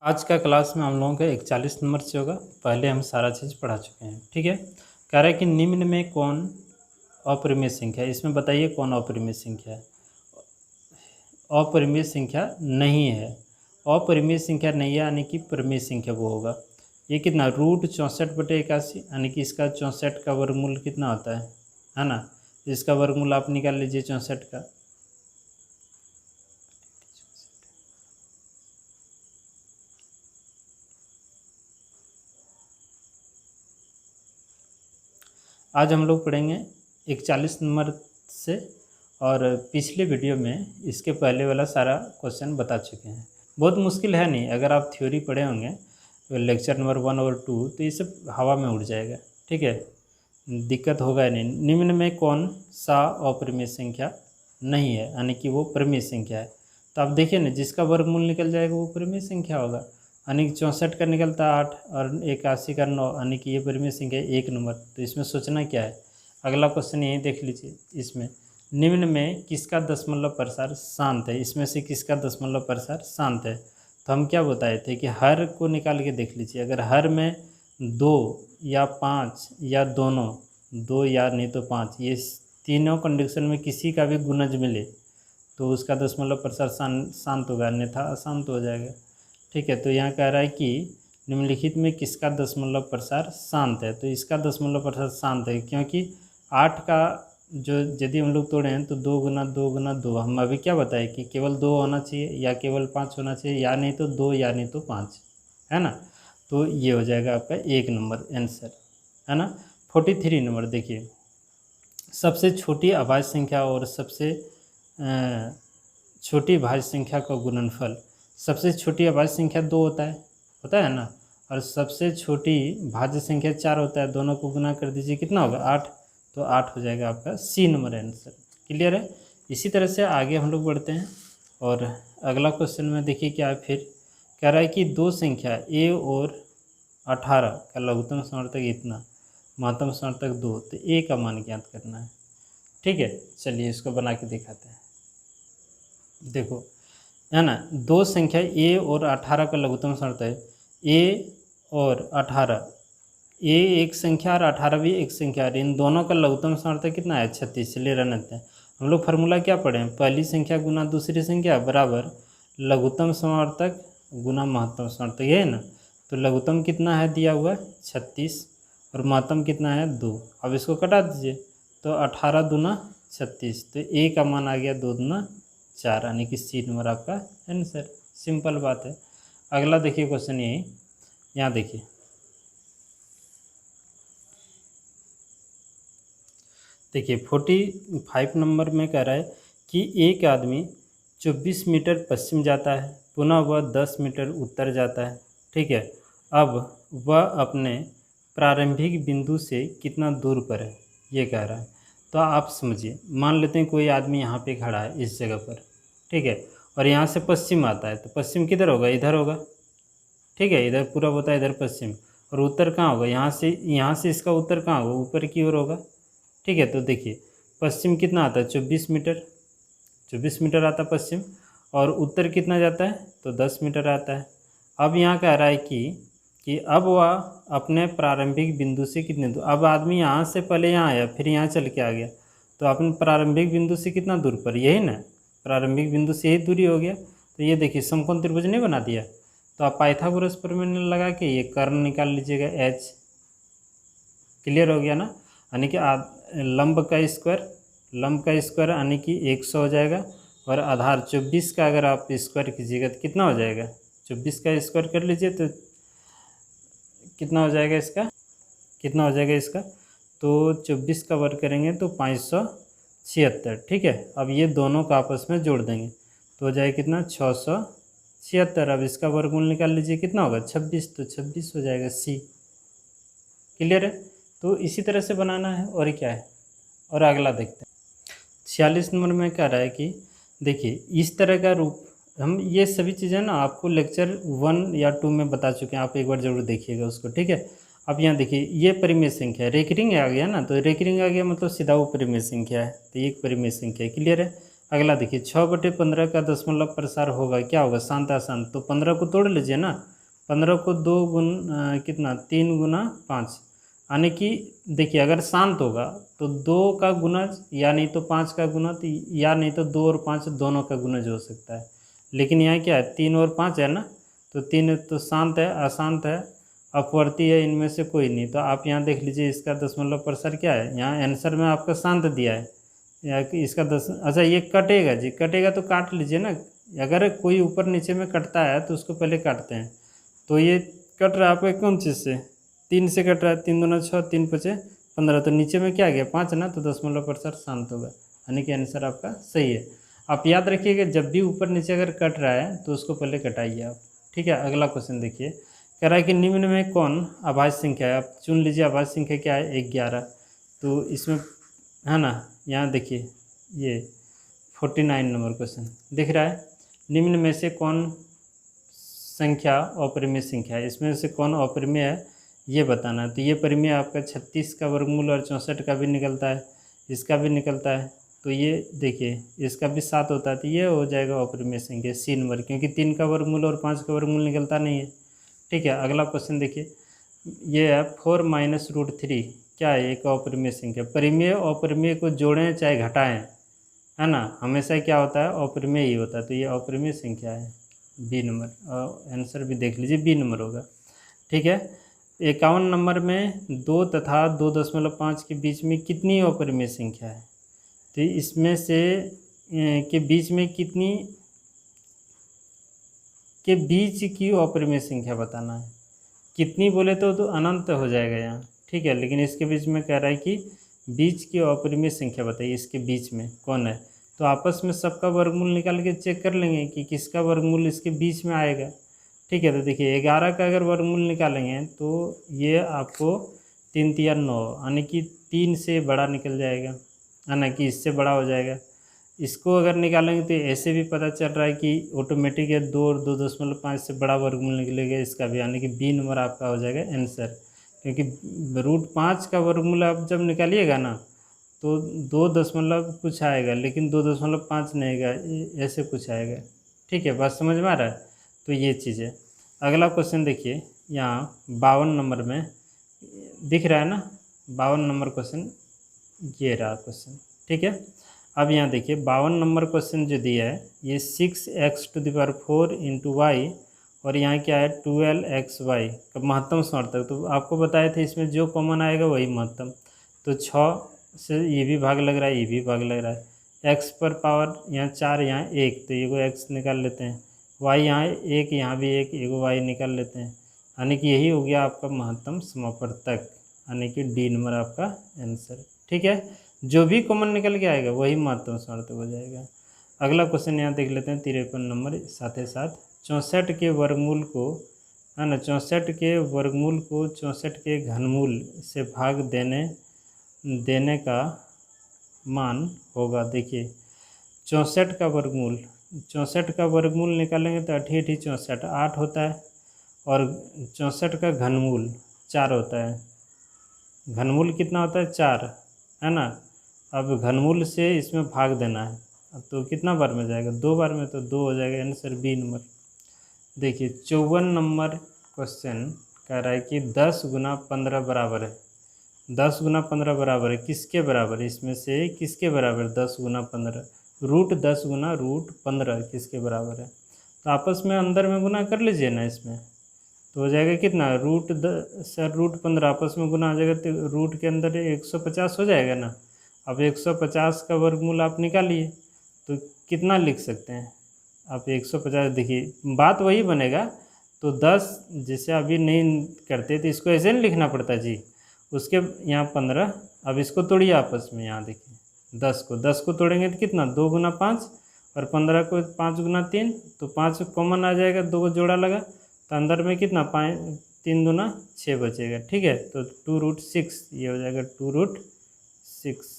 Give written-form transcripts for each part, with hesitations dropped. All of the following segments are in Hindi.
आज का क्लास में हम लोगों का 41 नंबर से होगा। पहले हम सारा चीज़ पढ़ा चुके हैं, ठीक है। कह रहा है कि निम्न में कौन अपरिमेय संख्या है। इसमें बताइए कौन अपरिमेय संख्या है। अपरिमेय संख्या नहीं है। अपरिमेय संख्या नहीं है यानी कि परिमेय संख्या वो होगा। ये कितना √64/81 यानी कि इसका 64 का वर्गमूल कितना होता है ना। इसका वर्गमूल आप निकाल लीजिए 64 का। आज हम लोग पढ़ेंगे 41 नंबर से, और पिछले वीडियो में इसके पहले वाला सारा क्वेश्चन बता चुके हैं। बहुत मुश्किल है नहीं, अगर आप थ्योरी पढ़े होंगे तो लेक्चर नंबर 1 और 2 तो ये सब हवा में उड़ जाएगा, ठीक है, दिक्कत होगा नहीं। निम्न में कौन सा अपरिमेय संख्या नहीं है यानी कि वो परिमेय संख्या है। तो आप देखिए ना, जिसका वर्गमूल निकल जाएगा वो परिमेय संख्या होगा। यानी कि 64 का निकलता है 8 और 81 का 9, यानी कि ये परिमेय संख्या 1 नंबर। तो इसमें सोचना क्या है। अगला क्वेश्चन यही देख लीजिए। इसमें निम्न में किसका दशमलव प्रसार शांत है। इसमें से किसका दशमलव प्रसार शांत है। तो हम क्या बताए थे कि हर को निकाल के देख लीजिए। अगर हर में 2 या 5 या दोनों, 2 या नहीं तो 5, ये तीनों कंडीशन में किसी का भी गुणज मिले तो उसका दशमलव प्रसार शांत होगा, अन्यथा अशांत हो जाएगा, ठीक है। तो यहाँ कह रहा है कि निम्नलिखित में किसका दशमलव प्रसार शांत है। तो इसका दशमलव प्रसार शांत है, क्योंकि 8 का जो यदि हम लोग तोड़े हैं तो 2 गुना 2 गुना 2, हम अभी क्या बताए कि केवल 2 होना चाहिए या केवल 5 होना चाहिए, या नहीं तो 2 या नहीं तो 5, है ना। तो ये हो जाएगा आपका 1 नंबर आंसर, है ना। 43 नंबर देखिए, सबसे छोटी अभाज्य संख्या और सबसे छोटी भाज्य संख्या का गुणनफल। सबसे छोटी अभाज्य संख्या 2 होता है ना, और सबसे छोटी भाज्य संख्या 4 होता है। दोनों को गुना कर दीजिए, कितना होगा 8। तो 8 हो जाएगा आपका सी नंबर आंसर। क्लियर है। इसी तरह से आगे हम लोग बढ़ते हैं, और अगला क्वेश्चन में देखिए क्या है। फिर कह रहा है कि दो संख्या a और 18 का लघुत्तम समर्थक इतना, महत्तम समर्थक 2, तो a का मान ज्ञात करना है, ठीक है। चलिए इसको बना के दिखाते हैं। देखो, है ना, दो संख्या a और 18 का लघुत्तम समर्थक है। a और 18, a एक संख्या और 18 भी एक संख्या, और इन दोनों का लघुत्तम समर्थक कितना है 36। चलिए रहने देते हैं। हम लोग फार्मूला क्या पढ़े हैं, पहली संख्या गुना दूसरी संख्या बराबर लघुत्तम समर्थक गुना महत्तम समर्थक, ये है ना। तो लघुत्तम कितना है दिया हुआ 36 और महत्तम कितना है 2। अब इसको कटा दीजिए, तो 18 दूना 36, तो a का मान आ गया 2 दूना 4, यानी कि सी नंबर आपका आंसर। सिंपल बात है। अगला देखिए क्वेश्चन यही, यहाँ देखिए, देखिए 45 नंबर में कह रहा है कि एक आदमी 24 मीटर पश्चिम जाता है, पुनः वह 10 मीटर उत्तर जाता है, ठीक है। अब वह अपने प्रारंभिक बिंदु से कितना दूर पर है, ये कह रहा है। तो आप समझिए, मान लेते हैं कोई आदमी यहाँ पे खड़ा है इस जगह पर, ठीक है, और यहाँ से पश्चिम आता है। तो पश्चिम किधर होगा, इधर होगा, ठीक है, इधर पूरा होता है, इधर पश्चिम, और उत्तर कहाँ होगा, यहाँ से इसका उत्तर कहाँ होगा, ऊपर की ओर होगा, ठीक है। तो देखिए पश्चिम कितना आता है 24 मीटर, 24 मीटर आता है पश्चिम, और उत्तर कितना जाता है तो 10 मीटर आता है। अब यहाँ कह रहा है कि अब वह अपने प्रारंभिक बिंदु से कितने दूर, अब आदमी यहाँ से पहले यहाँ आया फिर यहाँ चल के आ गया, तो अपने प्रारंभिक बिंदु से कितना दूर पर, यही ना, प्रारंभिक बिंदु से यही दूरी हो गया। तो ये देखिए समकोण त्रिभुज नहीं बना दिया। तो आप पाइथागोरस प्रमेय लगा के ये कर्ण निकाल लीजिएगा h। क्लियर हो गया ना, यानी कि लंब का स्क्वायर यानी कि 100 हो जाएगा, और आधार 24 का अगर आप स्क्वायर कीजिएगा तो कितना हो जाएगा, 24 का स्क्वायर कर लीजिए तो कितना हो जाएगा इसका, कितना हो जाएगा इसका, तो 24 का वर्ग करेंगे तो 576, ठीक है। अब ये दोनों का आपस में जोड़ देंगे तो हो जाएगा कितना 676। अब इसका वर्गमूल निकाल लीजिए, कितना होगा 26, तो 26 हो जाएगा सी। क्लियर है। तो इसी तरह से बनाना है, और क्या है। और अगला देखते हैं 46 नंबर में कह रहा है कि देखिए इस तरह का रूप, हम ये सभी चीज़ें ना आपको लेक्चर 1 या 2 में बता चुके हैं, आप एक बार जरूर देखिएगा उसको, ठीक है। अब यहाँ देखिए ये परिमेय संख्या है, रेकरिंग आ गया ना, तो रेकरिंग आ गया मतलब सीधा वो परिमेय संख्या है, तो ये एक परिमेय संख्या है। क्लियर है। अगला देखिए 6/15 का दशमलव प्रसार होगा, क्या होगा शांत अशांत। तो 15 को तोड़ लीजिए ना, 15 को 2 कितना 3 गुना 5, यानी कि देखिए अगर शांत होगा तो 2 का गुणज या नहीं तो 5 का गुणज या नहीं तो 2 और 5 दोनों का गुणज हो सकता है। लेकिन यहाँ क्या है 3 और 5 है ना, तो 3 तो शांत है, अशांत है, अपवर्ती है, इनमें से कोई नहीं। तो आप यहाँ देख लीजिए इसका दशमलव प्रसार क्या है, यहाँ आंसर में आपका शांत दिया है या कि इसका अच्छा ये कटेगा जी, कटेगा तो काट लीजिए ना। अगर कोई ऊपर नीचे में कटता है तो उसको पहले काटते हैं। तो ये कट रहा है आपका कौन चीज़ से, 3 से कट रहा है, 3 दूना 6, 3 पचे 15, तो नीचे में क्या आ गया 5 ना, तो दशमलव प्रसार शांत होगा, यानी कि आंसर आपका सही है। आप याद रखिएगा जब भी ऊपर नीचे अगर कट रहा है तो उसको पहले कटाइए आप, ठीक है। अगला क्वेश्चन देखिए, कह रहा है कि निम्न में कौन अभाज्य संख्या है, आप चुन लीजिए अभाज्य संख्या क्या है 11। तो इसमें है ना, यहाँ देखिए ये 49 नंबर क्वेश्चन दिख रहा है, निम्न में से कौन संख्या अपरिमेय संख्या है, इसमें से कौन अपरिमेय है ये बताना है। तो ये परिमेय आपका 36 का वर्गमूल और 64 का भी निकलता है, इसका भी निकलता है। तो ये देखिए इसका भी 7 होता है, तो ये हो जाएगा अपरिमेय संख्या सी नंबर, क्योंकि 3 का वर्गमूल और 5 का वर्गमूल निकलता नहीं है, ठीक है। अगला क्वेश्चन देखिए, ये है 4 माइनस रूट 3 क्या है, एक अपरिमेय संख्या। परिमेय अपरिमेय को जोड़ें चाहे घटाएं, है ना, हमेशा क्या होता है अपरिमेय ही होता है। तो ये अपरिमेय संख्या है बी नंबर, और आंसर भी देख लीजिए बी नंबर होगा, ठीक है। 51 नंबर में 2 तथा 2.5 के बीच में कितनी अपरिमेय संख्या है, तो इसमें से के बीच में कितनी के बीच की अपरिमेय संख्या बताना है। कितनी बोले तो अनंत हो जाएगा यहाँ, ठीक है, लेकिन इसके बीच में कह रहा है कि बीच की अपरिमेय संख्या बताइए, इसके बीच में कौन है। तो आपस में सबका वर्गमूल निकाल के चेक कर लेंगे कि किसका वर्गमूल इसके बीच में आएगा, ठीक है। तो देखिए 11 का अगर वर्गमूल निकालेंगे तो ये आपको 3 तिया 9, यानी कि 3 से बड़ा निकल जाएगा, है ना, कि इससे बड़ा हो जाएगा। इसको अगर निकालेंगे तो ऐसे भी पता चल रहा है कि ऑटोमेटिक है 2 और 2.5 से बड़ा वर्गमूल निकलेगा इसका भी, यानी कि बी नंबर आपका हो जाएगा आंसर। क्योंकि √5 का वर्गमूल आप जब निकालिएगा ना तो 2 दशमलव कुछ आएगा, लेकिन 2.5 नहीं आएगा, ऐसे कुछ आएगा, ठीक है। बात समझ में आ रहा है, तो ये चीज़ है। अगला क्वेश्चन देखिए, यहाँ 52 नंबर में दिख रहा है ना, 52 नंबर क्वेश्चन ये रहा क्वेश्चन, ठीक है। अब यहाँ देखिए 52 नंबर क्वेश्चन जो दिया है ये 6x⁴ इंटू वाई, और यहाँ क्या है 12xy का महत्तम समर्थक। तो आपको बताए थे इसमें जो कॉमन आएगा वही महत्तम। तो 6 से ये भी भाग लग रहा है, ये भी भाग लग रहा है, x पर पावर यहाँ 4, यहाँ 1, तो ये को x निकाल लेते हैं, y यहाँ 1, यहाँ भी 1, एगो y निकाल लेते हैं, यानी कि यही हो गया आपका महत्तम समावर्तक, यानी कि डी नंबर आपका आंसर, ठीक है। जो भी कॉमन निकल के आएगा वही महत्तम समर्थक हो जाएगा। अगला क्वेश्चन यहाँ देख लेते हैं 53 नंबर, साथ ही साथ 64 के वर्गमूल को, है ना, 64 के वर्गमूल को 64 के घनमूल से भाग देने का मान होगा। देखिए 64 का वर्गमूल, 64 का वर्गमूल निकालेंगे तो 8 8 64 8 होता है, और 64 का घनमूल 4 होता है। घनमूल कितना होता है 4, है ना। अब घनमूल से इसमें भाग देना है, अब तो कितना बार में जाएगा 2 बार में, तो 2 हो जाएगा आंसर बी नंबर। देखिए 54 नंबर क्वेश्चन कह रहा है कि 10 गुना 15 बराबर है, 10 गुना 15 बराबर है किसके बराबर है, इसमें से किसके बराबर 10 गुना 15, √10 गुना √15 किसके बराबर है। तो आपस में अंदर में गुना कर लीजिए ना, इसमें तो हो जाएगा कितना √15 आपस में गुना हो जाएगा, तो रूट के अंदर 150 हो जाएगा ना। अब 150 का वर्गमूल आप निकालिए तो कितना लिख सकते हैं आप 150, देखिए बात वही बनेगा। तो 10 जैसे अभी नहीं करते तो इसको ऐसे नहीं लिखना पड़ता जी, उसके यहाँ 15, अब इसको तोड़िए आपस में, यहाँ देखिए 10 को तोड़ेंगे तो कितना 2 गुना 5, और 15 को 5 गुना 3, तो 5 कॉमन आ जाएगा, 2 को जोड़ा लगा तो अंदर में कितना 5 3 दूना 6 बचेगा, ठीक है। तो 2√6 ये हो जाएगा 2√6,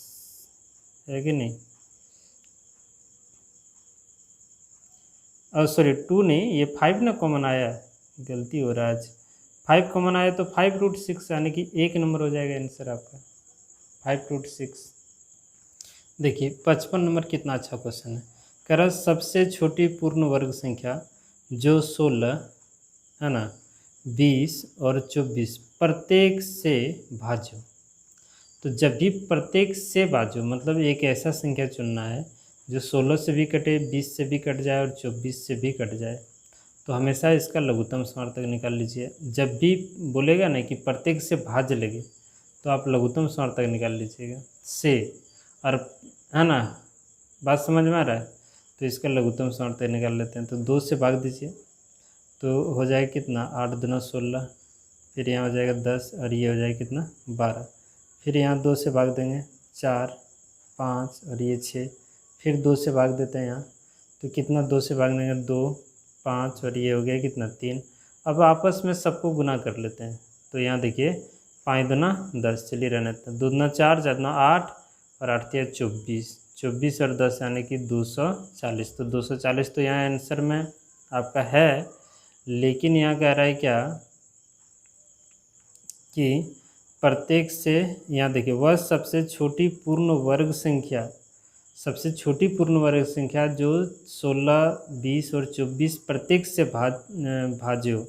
है कि नहीं, और सॉरी 2 नहीं, ये 5 ना कॉमन आया, गलती हो रहा है आज, 5 कॉमन आया तो 5√6, यानी कि 1 नंबर हो जाएगा आंसर आपका 5√6। देखिए 55 नंबर कितना अच्छा क्वेश्चन है, कह रहा सबसे छोटी पूर्ण वर्ग संख्या जो 16 है ना, 20 और 24 प्रत्येक से भाजो। तो जब भी प्रत्येक से भाजो मतलब एक ऐसा संख्या चुनना है जो 16 से भी कटे, 20 से भी कट जाए और 24 से भी कट जाए। तो हमेशा इसका लघुत्तम समार्थक निकाल लीजिए। जब भी बोलेगा ना कि प्रत्येक से भाज्य लगे तो आप लघुत्तम समार्थक निकाल लीजिएगा से, और है ना, बात समझ में आ रहा है। तो इसका लघुत्तम समार्थक निकाल लेते हैं। तो 2 से भाग दीजिए तो हो जाएगा कितना, 8 दूना 16, फिर यहाँ हो जाएगा 10 और ये हो जाएगा कितना 12। फिर यहाँ 2 से भाग देंगे 4, 5 और ये 6, फिर 2 से भाग देते हैं यहाँ, तो कितना 2 से भाग देंगे 2, 5 और ये हो गया कितना 3। अब आपस में सबको गुना कर लेते हैं। तो यहाँ देखिए 5 दूना 10, चलिए रहने देते हैं। 2 दूना 4, 4 दूना 8 और 8 तिया 24, 24 और 10 यानी कि 240। तो 240 तो यहाँ आंसर में आपका है, लेकिन यहाँ कह रहा है क्या कि प्रत्येक से, यहाँ देखिए वह सबसे छोटी पूर्ण वर्ग संख्या, सबसे छोटी पूर्ण वर्ग संख्या जो 16, 20 और 24 प्रत्येक से भाज्य हो,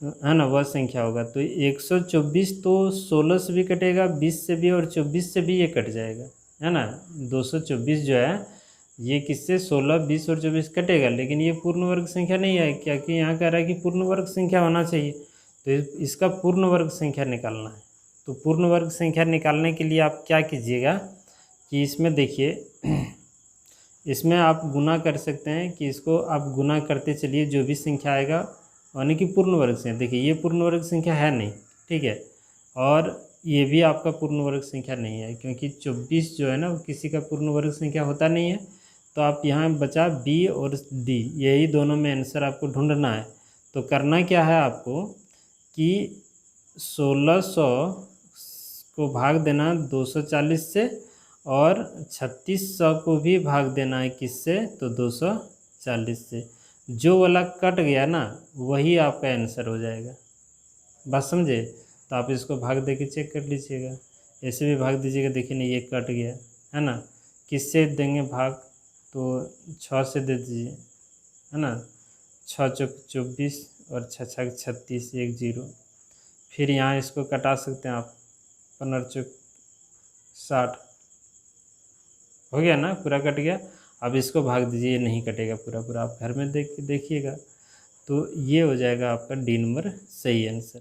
है ना, वह संख्या होगा। तो 124 तो 16 से भी कटेगा, 20 से भी और 24 से भी ये कट जाएगा, है ना। 224 जो है ये किससे 16, 20 और 24 कटेगा, लेकिन ये पूर्ण वर्ग संख्या नहीं है, क्या कि यहाँ कह रहा है कि पूर्ण वर्ग संख्या होना चाहिए। तो इसका पूर्ण वर्ग संख्या निकालना है। तो पूर्ण वर्ग संख्या निकालने के लिए आप क्या कीजिएगा कि इसमें देखिए इसमें आप गुना कर सकते हैं कि इसको आप गुना करते चलिए, जो भी संख्या आएगा यानी कि पूर्ण वर्ग संख्या। देखिए ये पूर्ण वर्ग संख्या है नहीं, ठीक है, और ये भी आपका पूर्ण वर्ग संख्या नहीं है, क्योंकि 24 जो है ना वो किसी का पूर्ण वर्ग संख्या होता नहीं है। तो आप यहाँ बचा बी और डी, यही दोनों में आंसर आपको ढूंढना है। तो करना क्या है आपको कि 1600 को भाग देना 240 से, और 3600 को भी भाग देना है किससे, तो 240 से। जो वाला कट गया ना वही आपका आंसर हो जाएगा, बात समझे। तो आप इसको भाग दे के चेक कर लीजिएगा, ऐसे भी भाग दीजिएगा। देखिए ना ये कट गया, है ना। किससे देंगे भाग, तो 6 से दे दीजिए, है ना। 6 चौक 24 और 6 छक 36, 1 0। फिर यहाँ इसको कटा सकते हैं आप, 15 चौक 60, हो गया ना, पूरा कट गया। अब इसको भाग दीजिए, ये नहीं कटेगा पूरा पूरा, आप घर में देखिएगा। तो ये हो जाएगा आपका डी नंबर सही आंसर।